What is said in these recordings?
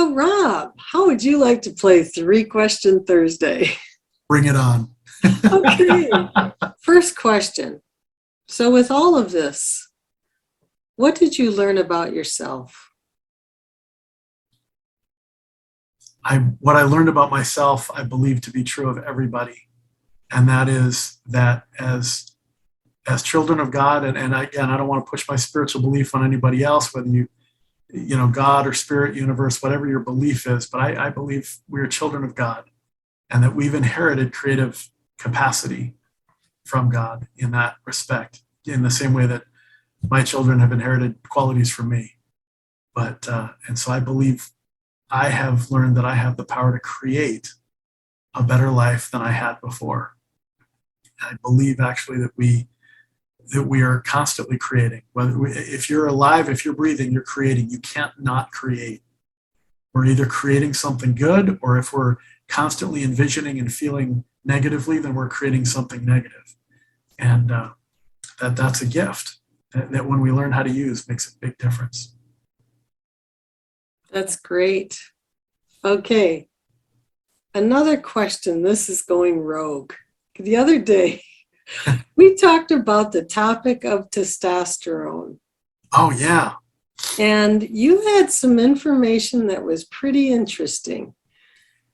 So, Rob, how would you like to play 3-Question Thursday? Bring it on. Okay. First question. So, with all of this, what did you learn about yourself? What I learned about myself, I believe to be true of everybody. And that is that as children of God, and again, I don't want to push my spiritual belief on anybody else, whether you know, God or spirit, universe, whatever your belief is, but I believe we are children of God and that we've inherited creative capacity from God in that respect, in the same way that my children have inherited qualities from me. But, and so I believe I have learned that I have the power to create a better life than I had before. I believe actually that we are constantly creating. If you're alive, if you're breathing, you're creating. You can't not create. We're either creating something good, or if we're constantly envisioning and feeling negatively, then we're creating something negative. And that's a gift that when we learn how to use makes a big difference. That's great. Okay. Another question. This is going rogue. The other day, we talked about the topic of testosterone. Oh, yeah. And you had some information that was pretty interesting.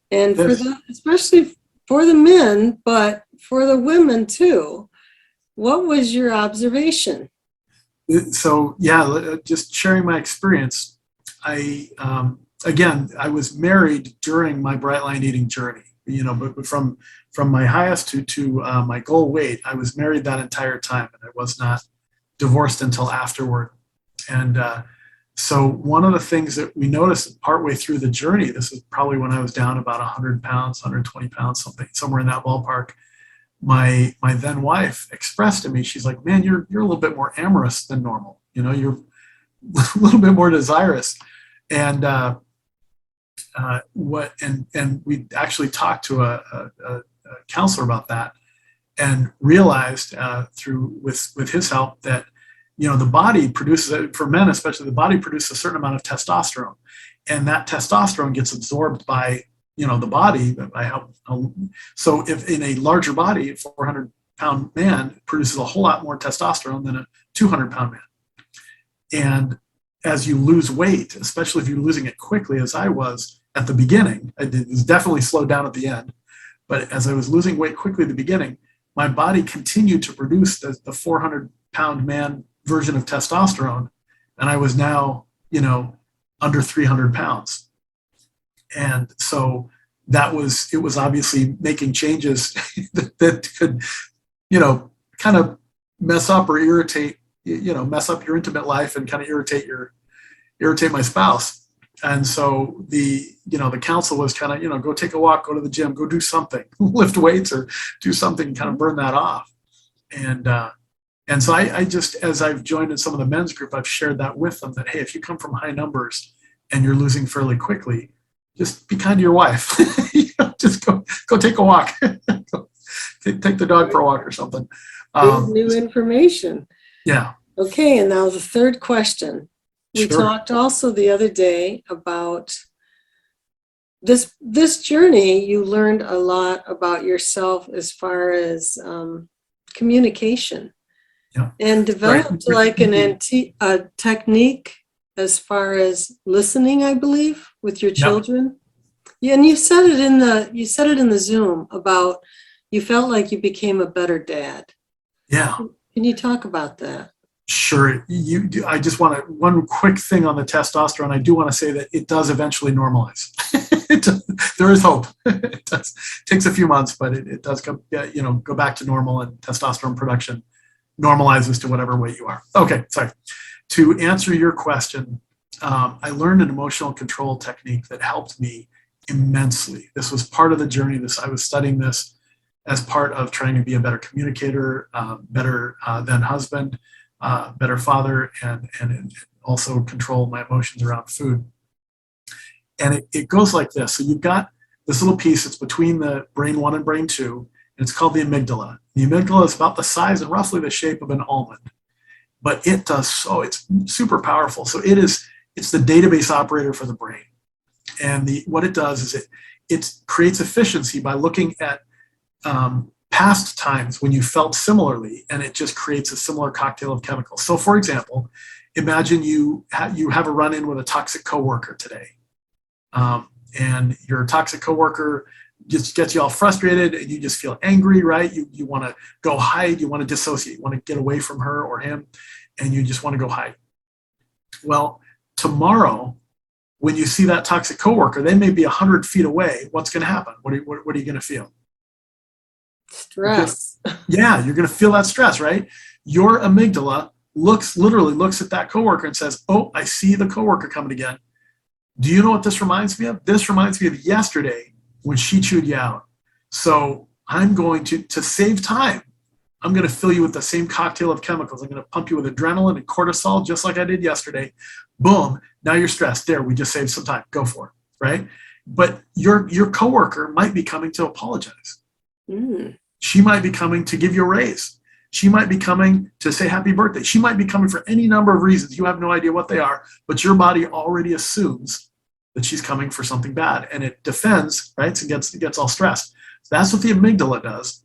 And for especially for the men, but for the women too, what was your observation? So, yeah, just sharing my experience. Again, I was married during my bright line eating journey, you know, but from my highest to my goal weight, I was married that entire time, and I was not divorced until afterward. And so one of the things that we noticed partway through the journey, this is probably when I was down about 100 pounds, 120 pounds, somewhere in that ballpark, my then wife expressed to me, she's like, man, you're a little bit more amorous than normal. You know, you're a little bit more desirous. And we actually talked to a counselor about that, and realized with his help that, you know, the body produces, for men especially, the body produces a certain amount of testosterone, and that testosterone gets absorbed by, you know, the body. So if in a larger body, a 400-pound man produces a whole lot more testosterone than a 200-pound man. And as you lose weight, especially if you're losing it quickly, as I was at the beginning, it was definitely slowed down at the end. But as I was losing weight quickly at the beginning, my body continued to produce the 400-pound man version of testosterone. And I was now, you know, under 300 pounds. And so it was obviously making changes that could, you know, kind of mess up or irritate, you know, mess up your intimate life and kind of irritate my spouse. And so the counsel was kind of, you know, go take a walk, go to the gym, go do something, lift weights or do something, kind of burn that off. And so I just, as I've joined in some of the men's group, I've shared that with them that, hey, if you come from high numbers and you're losing fairly quickly, just be kind to your wife. You know, just go take a walk, take the dog for a walk or something. New information. Yeah. Okay, and now the third question. We Sure. talked also the other day about this journey. You learned a lot about yourself as far as communication, Yeah. and developed like a technique as far as listening, I believe, with your children. Yeah, and you said it in the Zoom about you felt like you became a better dad. Yeah. Can you talk about that? Sure. I just want to, one quick thing on the testosterone. I do want to say that it does eventually normalize. There is hope. It does. It takes a few months, but it does go back to normal, and testosterone production normalizes to whatever weight you are. Okay, sorry. To answer your question, I learned an emotional control technique that helped me immensely. This was part of the journey. I was studying this as part of trying to be a better communicator, better than husband, better father, and also control my emotions around food. And it goes like this. So you've got this little piece that's between the brain 1 and brain 2, and it's called the amygdala. The amygdala is about the size and roughly the shape of an almond, but it's super powerful. So it's the database operator for the brain. And what it does is it creates efficiency by looking at past times when you felt similarly, and it just creates a similar cocktail of chemicals. So, for example, imagine you have a run-in with a toxic coworker today, and your toxic coworker just gets you all frustrated, and you just feel angry, right? You want to go hide, you want to dissociate, you want to get away from her or him, and you just want to go hide. Well, tomorrow, when you see that toxic coworker, they may be 100 feet away. What's going to happen? What are you going to feel? Stress. Yeah, you're going to feel that stress, right? Your amygdala literally looks at that coworker and says, "Oh, I see the coworker coming again." Do you know what this reminds me of? This reminds me of yesterday when she chewed you out. So I'm going to save time, I'm going to fill you with the same cocktail of chemicals. I'm going to pump you with adrenaline and cortisol, just like I did yesterday. Boom. Now you're stressed. There, we just saved some time. Go for it, right? But your coworker might be coming to apologize. She might be coming to give you a raise. She might be coming to say happy birthday. She might be coming for any number of reasons. You have no idea what they are, but your body already assumes that she's coming for something bad, and it defends, right? So it gets all stressed. So that's what the amygdala does,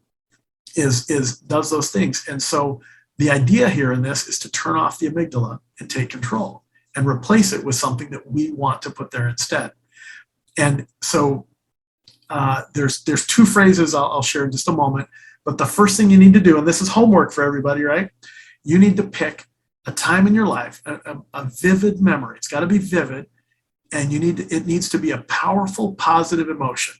is does those things. And so the idea here in this is to turn off the amygdala and take control and replace it with something that we want to put there instead. And so there's two phrases I'll share in just a moment. But the first thing you need to do, and this is homework for everybody, right? You need to pick a time in your life, a vivid memory. It's got to be vivid, and it needs to be a powerful, positive emotion.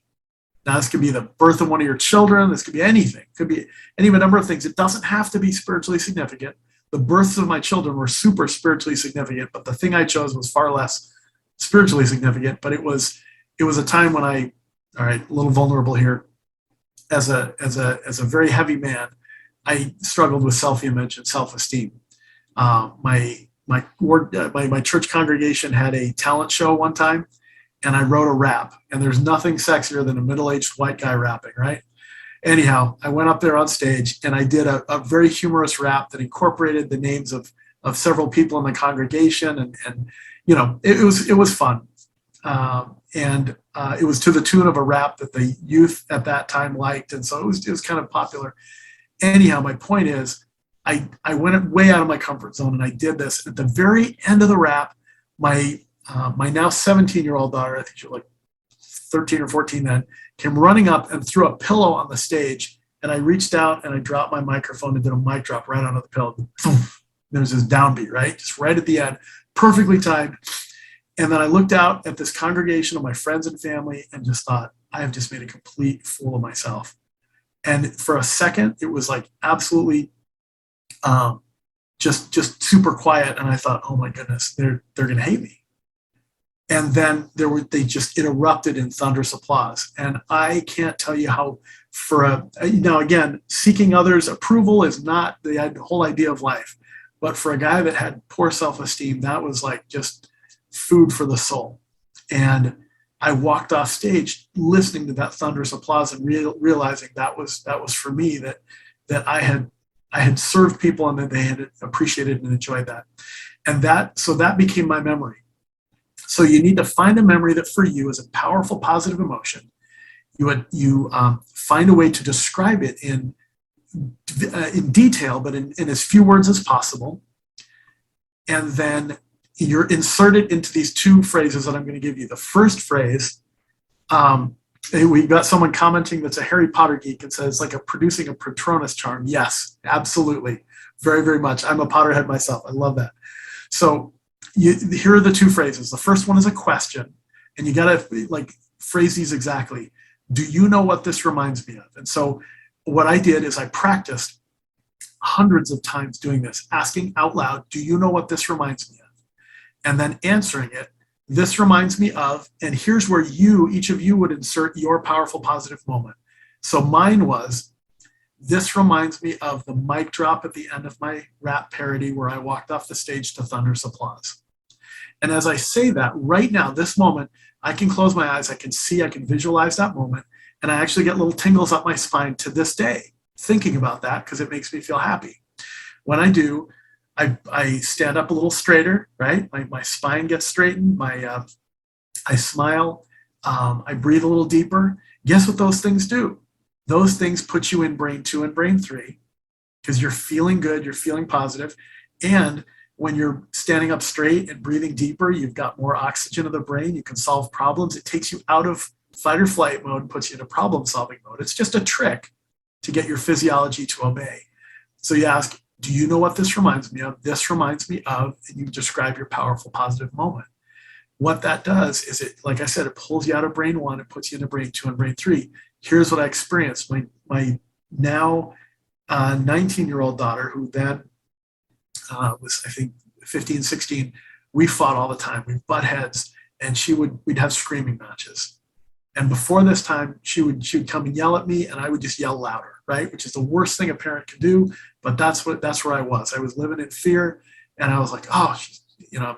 Now, this could be the birth of one of your children. This could be anything. It could be any of a number of things. It doesn't have to be spiritually significant. The births of my children were super spiritually significant, but the thing I chose was far less spiritually significant. But it was a time when all right, a little vulnerable here. As a very heavy man, I struggled with self-image and self-esteem. My church congregation had a talent show one time, and I wrote a rap. And there's nothing sexier than a middle-aged white guy rapping, right? Anyhow, I went up there on stage and I did a very humorous rap that incorporated the names of several people in the congregation, and you know, it was fun. And it was to the tune of a rap that the youth at that time liked, and so it was kind of popular. Anyhow, my point is, I went way out of my comfort zone, and I did this. At the very end of the rap, my now 17-year-old daughter, I think she was like 13 or 14 then, came running up and threw a pillow on the stage, and I reached out and I dropped my microphone and did a mic drop right onto the pillow. There was this downbeat, right? Just right at the end, perfectly timed. And then I looked out at this congregation of my friends and family and just thought, I have just made a complete fool of myself. And for a second, it was like absolutely just super quiet. And I thought, oh my goodness, they're going to hate me. And then they just erupted in thunderous applause. And I can't tell you how, again, seeking others' approval is not the whole idea of life. But for a guy that had poor self-esteem, that was like just food for the soul. And I walked off stage listening to that thunderous applause and realizing that was for me, that I had served people and that they had appreciated and enjoyed that. And so that became my memory. So you need to find a memory that for you is a powerful, positive emotion. You find a way to describe it in detail, but in as few words as possible. And then you're inserted into these two phrases that I'm going to give you. The first phrase, we've got someone commenting that's a Harry Potter geek and says, like producing a Patronus charm. Yes, absolutely. Very, very much. I'm a Potterhead myself. I love that. So here are the two phrases. The first one is a question, and you got to phrase these exactly. Do you know what this reminds me of? And so what I did is I practiced hundreds of times doing this, asking out loud, do you know what this reminds me of? And then answering it, this reminds me of, and here's where each of you would insert your powerful positive moment. So mine was, this reminds me of the mic drop at the end of my rap parody where I walked off the stage to thunderous applause. And as I say that right now, this moment, I can close my eyes, I can visualize that moment, and I actually get little tingles up my spine to this day, thinking about that because it makes me feel happy. When I do, I stand up a little straighter, right? My spine gets straightened. My I smile, I breathe a little deeper. Guess what those things do? Those things put you in brain 2 and brain 3 because you're feeling good, you're feeling positive. And when you're standing up straight and breathing deeper, you've got more oxygen in the brain. You can solve problems. It takes you out of fight or flight mode and puts you into problem solving mode. It's just a trick to get your physiology to obey. So you ask, do you know what this reminds me of? This reminds me of, and you describe your powerful positive moment. What that does is it, like I said, it pulls you out of brain 1 and puts you into brain 2 and brain 3. Here's what I experienced. My now 19-year-old daughter, who then was, I think, 15, 16, we fought all the time. We'd butt heads, and we'd have screaming matches. And before this time, she would come and yell at me, and I would just yell louder, right? Which is the worst thing a parent can do. But that's where I was. I was living in fear, and I was like, oh,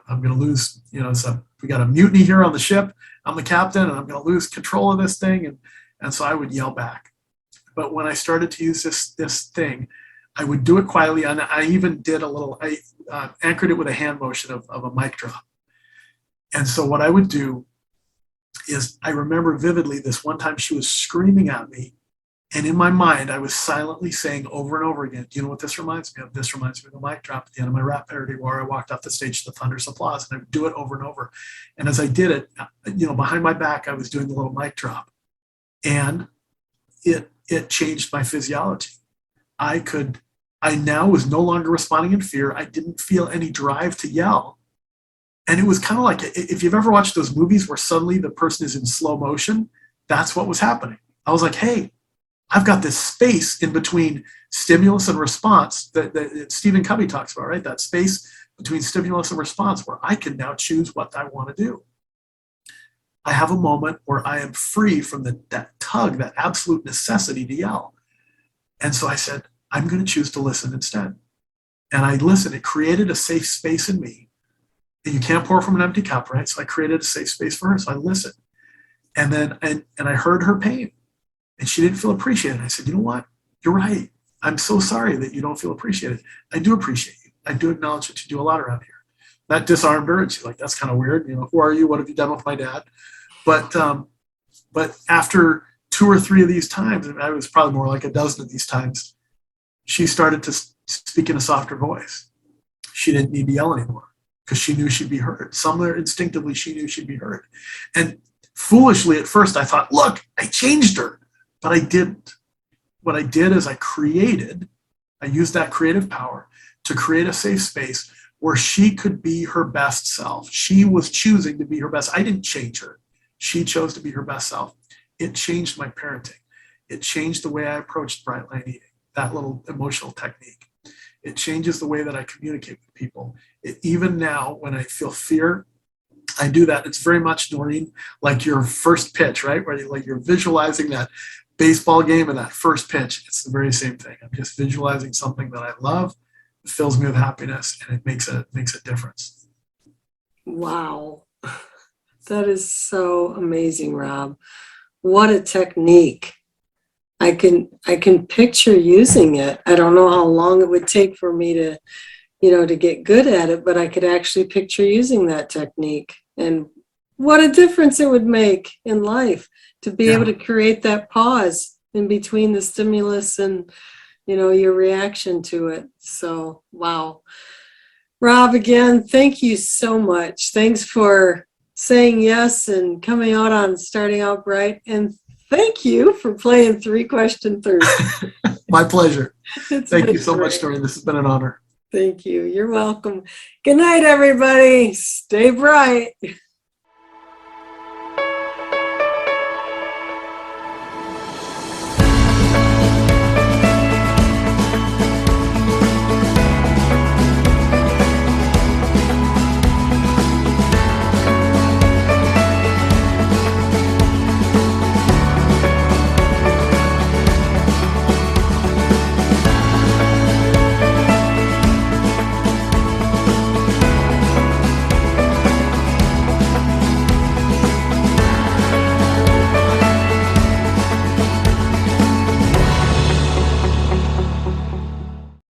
I'm going to lose. So we got a mutiny here on the ship. I'm the captain, and I'm going to lose control of this thing. And so I would yell back. But when I started to use this thing, I would do it quietly, and I even did I anchored it with a hand motion of a mic drop. And so what I would do is, I remember vividly this one time she was screaming at me, and in my mind I was silently saying over and over again, do you know what this reminds me of? This reminds me of the mic drop at the end of my rap parody where I walked off the stage to the thunderous applause, and I would do it over and over. And as I did it, behind my back I was doing the little mic drop, and it changed my physiology. I now was no longer responding in fear. I didn't feel any drive to yell. And it was kind of like, if you've ever watched those movies where suddenly the person is in slow motion, that's what was happening. I was like, hey, I've got this space in between stimulus and response that Stephen Covey talks about, right? That space between stimulus and response where I can now choose what I want to do. I have a moment where I am free from that tug, that absolute necessity to yell. And so I said, I'm going to choose to listen instead. And I listened. It created a safe space in me. And you can't pour from an empty cup, right? So I created a safe space for her. So I listened. And then and I heard her pain. And she didn't feel appreciated. I said, you know what? You're right. I'm so sorry that you don't feel appreciated. I do appreciate you. I do acknowledge that you do a lot around here. That disarmed her. And she's like, that's kind of weird. Who are you? What have you done with my dad? But after 2 or 3 of these times, and I was probably more like a dozen of these times, she started to speak in a softer voice. She didn't need to yell anymore because she knew she'd be heard. Somewhere instinctively, she knew she'd be heard. And foolishly, at first, I thought, look, I changed her, but I didn't. What I did is I used that creative power to create a safe space where she could be her best self. She was choosing to be her best. I didn't change her. She chose to be her best self. It changed my parenting. It changed the way I approached bright line eating, that little emotional technique. It changes the way that I communicate with people. Even now, when I feel fear, I do that. It's very much, Noreen, like your first pitch, right? Where you're visualizing that baseball game and that first pitch. It's the very same thing. I'm just visualizing something that I love. It fills me with happiness, and it makes a difference. Wow. That is so amazing, Rob. What a technique. I can picture using it. I don't know how long it would take for me to, to get good at it, but I could actually picture using that technique. And what a difference it would make in life to be able to create that pause in between the stimulus and, your reaction to it. So, wow. Rob, again, thank you so much. Thanks for saying yes and coming out on Starting Out Bright. And thank you for playing 3-Question Thursday. My pleasure. Thank you so much, Noreen. This has been an honor. Thank you. You're welcome. Good night, everybody. Stay bright.